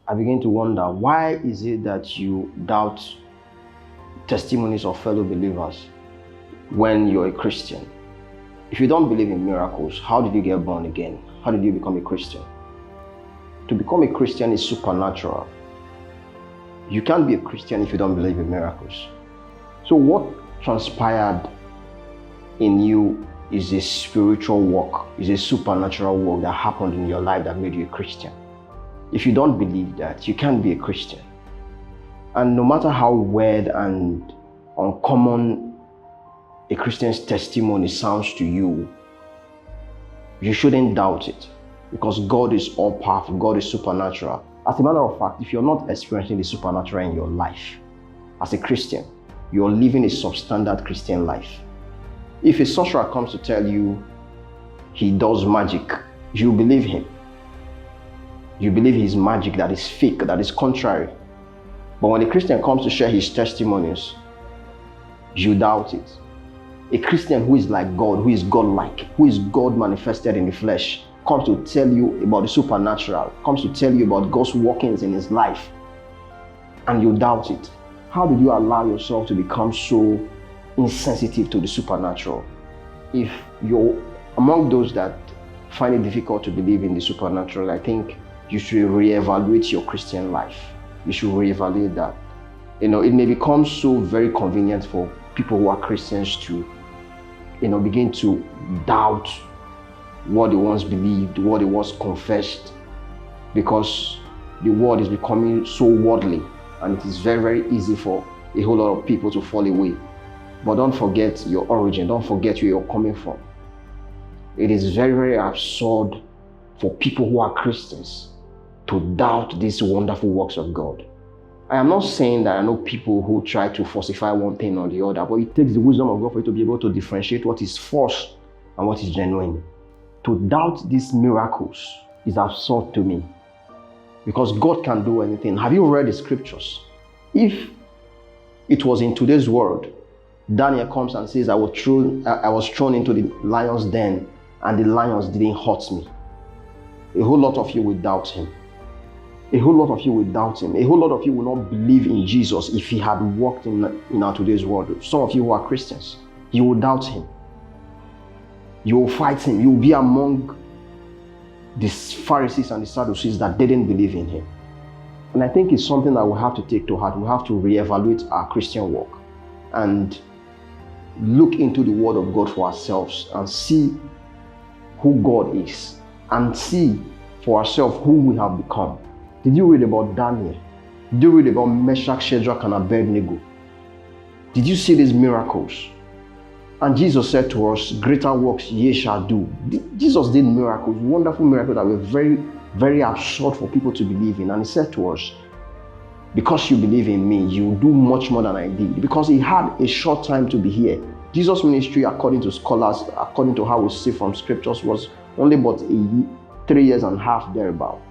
I begin to wonder, why is it that you doubt testimonies of fellow believers when you're a Christian? If you don't believe in miracles, how did you get born again? How did you become a Christian? To become a Christian is supernatural. You can't be a Christian if you don't believe in miracles. So what transpired in you is a spiritual work, is a supernatural work that happened in your life that made you a Christian. If you don't believe that, you can't be a Christian. And no matter how weird and uncommon a Christian's testimony sounds to you, you shouldn't doubt it, because God is all powerful, God is supernatural. As a matter of fact, if you're not experiencing the supernatural in your life, as a Christian, you're living a substandard Christian life. If a sorcerer comes to tell you he does magic, you believe him. You believe his magic that is fake, that is contrary. But when a Christian comes to share his testimonies, you doubt it. A Christian who is like God, who is God-like, who is God manifested in the flesh, comes to tell you about the supernatural, comes to tell you about God's workings in his life, and you doubt it. How did you allow yourself to become so insensitive to the supernatural? If you're among those that find it difficult to believe in the supernatural, I think you should reevaluate your Christian life. You should reevaluate that. It may become so very convenient for people who are Christians to, begin to doubt what they once believed, what they once confessed, because the world is becoming so worldly, and it is very, very easy for a whole lot of people to fall away. But don't forget your origin, don't forget where you're coming from. It is very, very absurd for people who are Christians to doubt these wonderful works of God. I am not saying that I know people who try to falsify one thing or the other, but it takes the wisdom of God for you to be able to differentiate what is false and what is genuine. To doubt these miracles is absurd to me, because God can do anything. Have you read the scriptures? If it was in today's world, Daniel comes and says, I was thrown into the lion's den and the lions didn't hurt me, a whole lot of you will doubt him. A whole lot of you will doubt him. A whole lot of you will not believe in Jesus if he had walked in our today's world. Some of you who are Christians, you will doubt him. You will fight him. You will be among the Pharisees and the Sadducees that didn't believe in him. And I think it's something that we have to take to heart. We have to reevaluate our Christian walk and look into the Word of God for ourselves and see who God is and see for ourselves who we have become. Did you read about Daniel? Did you read about Meshach, Shadrach, and Abednego? Did you see these miracles? And Jesus said to us, greater works ye shall do. Jesus did miracles, wonderful miracles that were very, very absurd for people to believe in. And he said to us, because you believe in me, you will do much more than I did. Because he had a short time to be here. Jesus' ministry, according to scholars, according to how we see from scriptures, was only about 3 years and a half thereabout.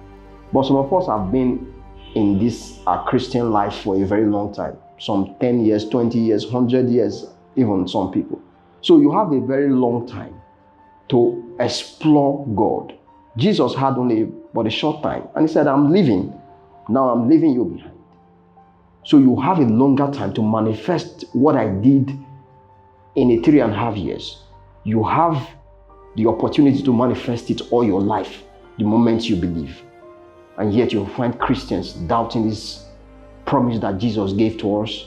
But some of us have been in this Christian life for a very long time. Some 10 years, 20 years, 100 years, even some people. So you have a very long time to explore God. Jesus had only but a short time. And he said, I'm leaving. Now I'm leaving you behind. So you have a longer time to manifest what I did in a 3.5 years. You have the opportunity to manifest it all your life, the moment you believe. And yet you'll find Christians doubting this promise that Jesus gave to us,